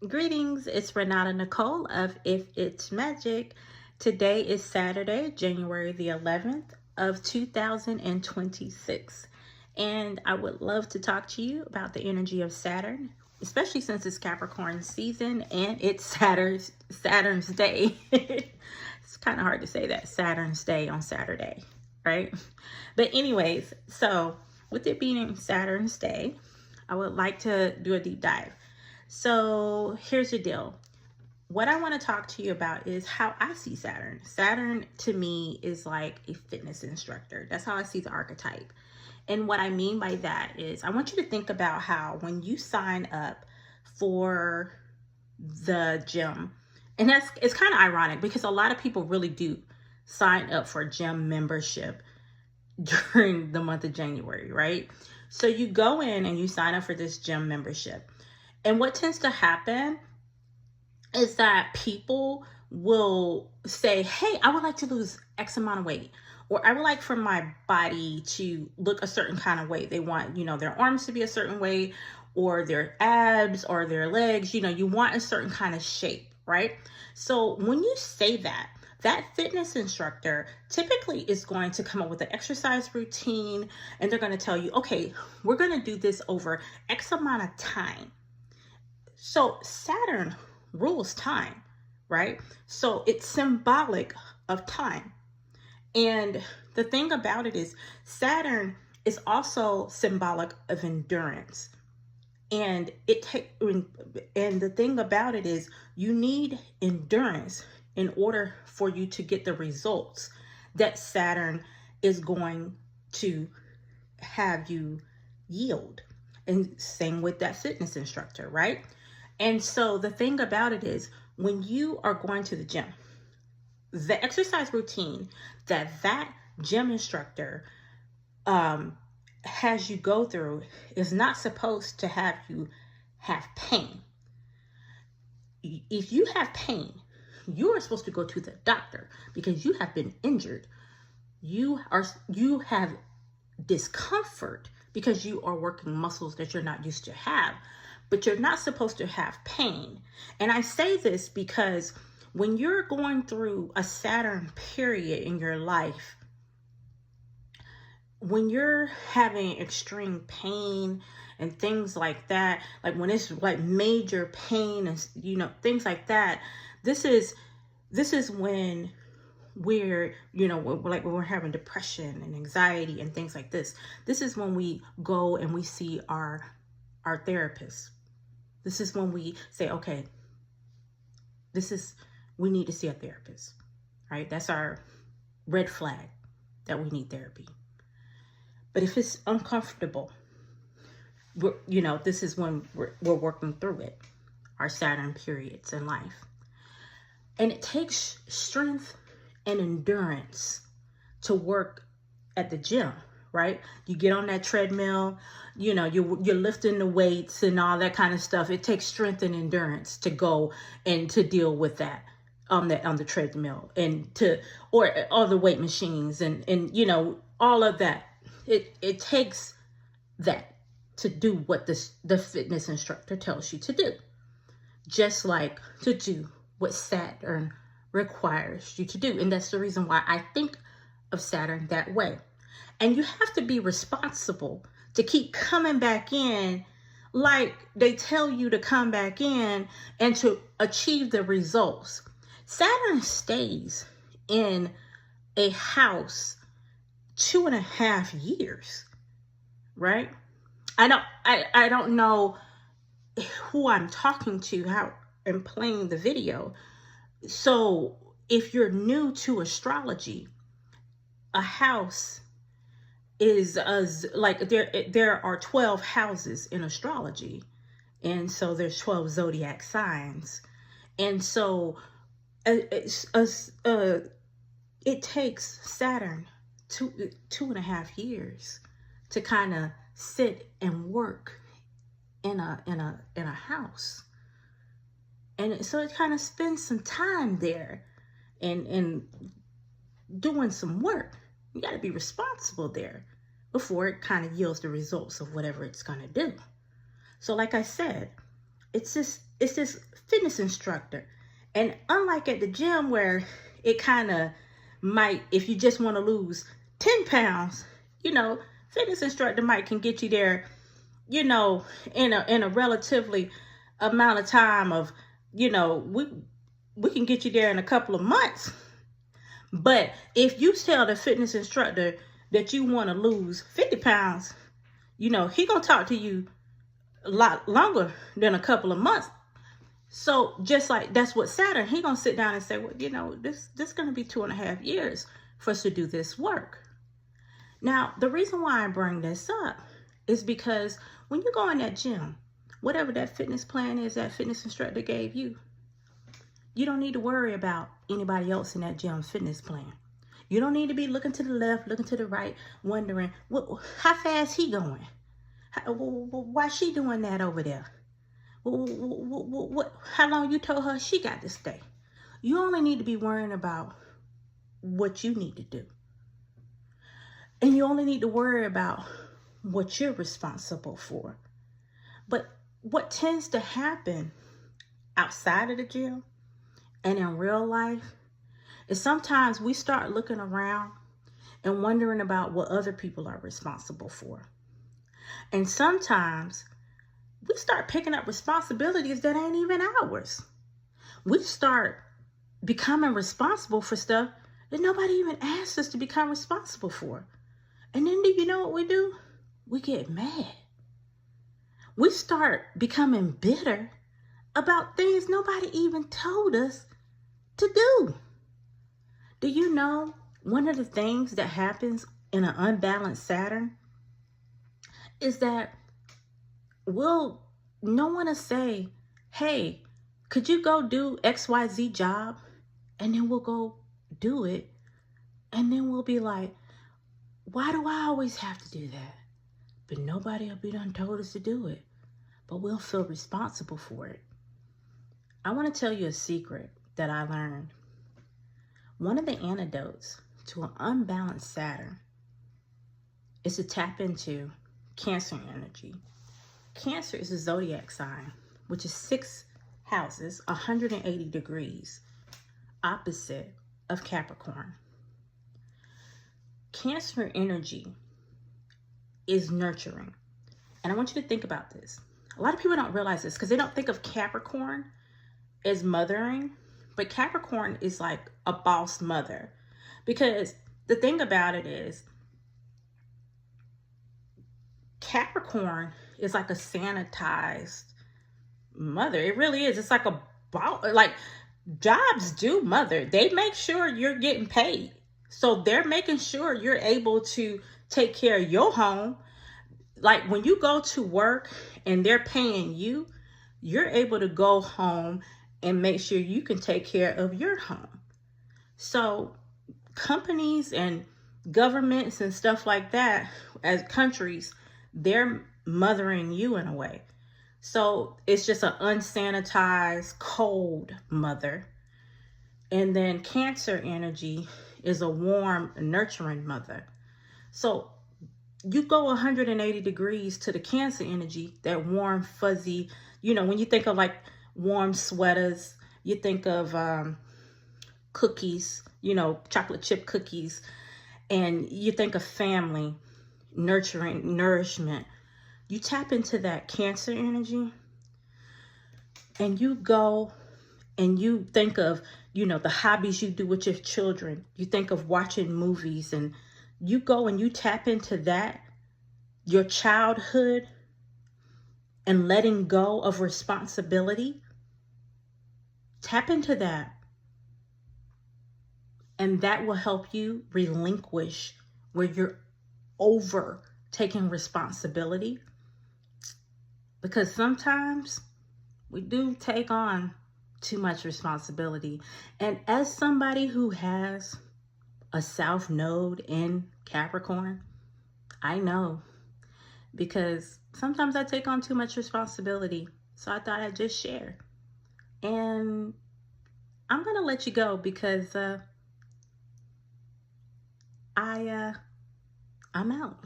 Greetings, it's Renata Nicole of If It's Magic. Today is Saturday, January the 11th of 2026. And I would love to talk to you about the energy of Saturn, especially since it's Capricorn season and it's Saturn's day. It's kind of hard to say that, Saturn's day on Saturday, right? But anyways, so with it being Saturn's day, I would like to do a deep dive. So here's the deal. What I want to talk to you about is how I see Saturn. Saturn to me is like a fitness instructor. That's how I see the archetype. And what I mean by that is I want you to think about how when you sign up for the gym, and it's kind of ironic because a lot of people really do sign up for gym membership during the month of January, right? So you go in and you sign up for this gym membership. And what tends to happen is that people will say, hey, I would like to lose X amount of weight, or I would like for my body to look a certain kind of way. They want, their arms to be a certain way, or their abs or their legs, you want a certain kind of shape, right? So when you say that fitness instructor typically is going to come up with an exercise routine, and they're going to tell you, okay, we're going to do this over X amount of time. So Saturn rules time, right? So it's symbolic of time. And the thing about it is Saturn is also symbolic of endurance. And the thing about it is you need endurance in order for you to get the results that Saturn is going to have you yield. And same with that fitness instructor, right? And so the thing about it is when you are going to the gym, the exercise routine that gym instructor has you go through is not supposed to have you have pain. If you have pain, you are supposed to go to the doctor because you have been injured. You have discomfort because you are working muscles that you're not used to have. But you're not supposed to have pain. And I say this because when you're going through a Saturn period in your life, when you're having extreme pain and things like that, like when it's like major pain and things like that, this is when we're when we're having depression and anxiety and things like this. This is when we go and we see our therapist. This is when we say, okay, we need to see a therapist, right? That's our red flag that we need therapy. But if it's uncomfortable, this is when we're working through it, our Saturn periods in life. And it takes strength and endurance to work at the gym, right? You get on that treadmill, you're lifting the weights and all that kind of stuff. It takes strength and endurance to go and to deal with that on the treadmill or all the weight machines and all of that. It takes that to do what the fitness instructor tells you to do, just like to do what Saturn requires you to do. And that's the reason why I think of Saturn that way. And you have to be responsible to keep coming back in like they tell you to come back in and to achieve the results. Saturn stays in a house 2.5 years, right? I don't know who I'm talking to, how I'm playing the video. So if you're new to astrology, a house is like there are 12 houses in astrology, and so there's 12 zodiac signs, and so it takes Saturn 2.5 years to kind of sit and work in a house, and so it kind of spends some time there and doing some work. You got to be responsible there before it kind of yields the results of whatever it's going to do. So like I said, it's this fitness instructor. And unlike at the gym where it kind of might, if you just want to lose 10 pounds, you know, fitness instructor can get you there, you know, in a relatively amount of time of, you know, we can get you there in a couple of months. But if you tell the fitness instructor that you want to lose 50 pounds, you know, he gonna talk to you a lot longer than a couple of months. So just like that's what Saturn, he gonna sit down and say, well, you know, this gonna be 2.5 years for us to do this work. Now, the reason why I bring this up is because when you go in that gym, whatever that fitness plan is that fitness instructor gave you, you don't need to worry about anybody else in that gym's fitness plan. You don't need to be looking to the left, looking to the right, wondering how fast he going. Why she doing that over there? How long you told her she got to stay? You only need to be worrying about what you need to do. And you only need to worry about what you're responsible for. But what tends to happen outside of the gym and in real life is sometimes we start looking around and wondering about what other people are responsible for. And sometimes we start picking up responsibilities that ain't even ours. We start becoming responsible for stuff that nobody even asked us to become responsible for. And then do you know what we do? We get mad. We start becoming bitter about things nobody even told us to do. Do you know one of the things that happens in an unbalanced Saturn is that no one will say, hey, could you go do XYZ job? And then we'll go do it. And then we'll be like, why do I always have to do that? But nobody will be done told us to do it. But we'll feel responsible for it. I want to tell you a secret that I learned. One of the antidotes to an unbalanced Saturn is to tap into Cancer energy. Cancer is a zodiac sign, which is 6 houses, 180 degrees, opposite of Capricorn. Cancer energy is nurturing. And I want you to think about this. A lot of people don't realize this because they don't think of Capricorn as mothering, but Capricorn is like a boss mother. Because the thing about it is, Capricorn is like a sanitized mother. It really is. It's like a boss. Like, jobs do mother. They make sure you're getting paid. So they're making sure you're able to take care of your home. Like when you go to work and they're paying you, you're able to go home and make sure you can take care of your home. So companies and governments and stuff like that, as countries, they're mothering you in a way. So it's just an unsanitized, cold mother. And then Cancer energy is a warm, nurturing mother. So you go 180 degrees to the Cancer energy, that warm, fuzzy, you know, when you think of like warm sweaters, you think of cookies, you know, chocolate chip cookies, and you think of family, nurturing, nourishment. You tap into that Cancer energy and you go and you think of, you know, the hobbies you do with your children. You think of watching movies, and you go and you tap into that, your childhood, and letting go of responsibility. Tap into that. And that will help you relinquish where you're over taking responsibility. Because sometimes we do take on too much responsibility. And as somebody who has a South Node in Capricorn, I know, because sometimes I take on too much responsibility. So I thought I'd just share. And I'm going to let you go because I'm out.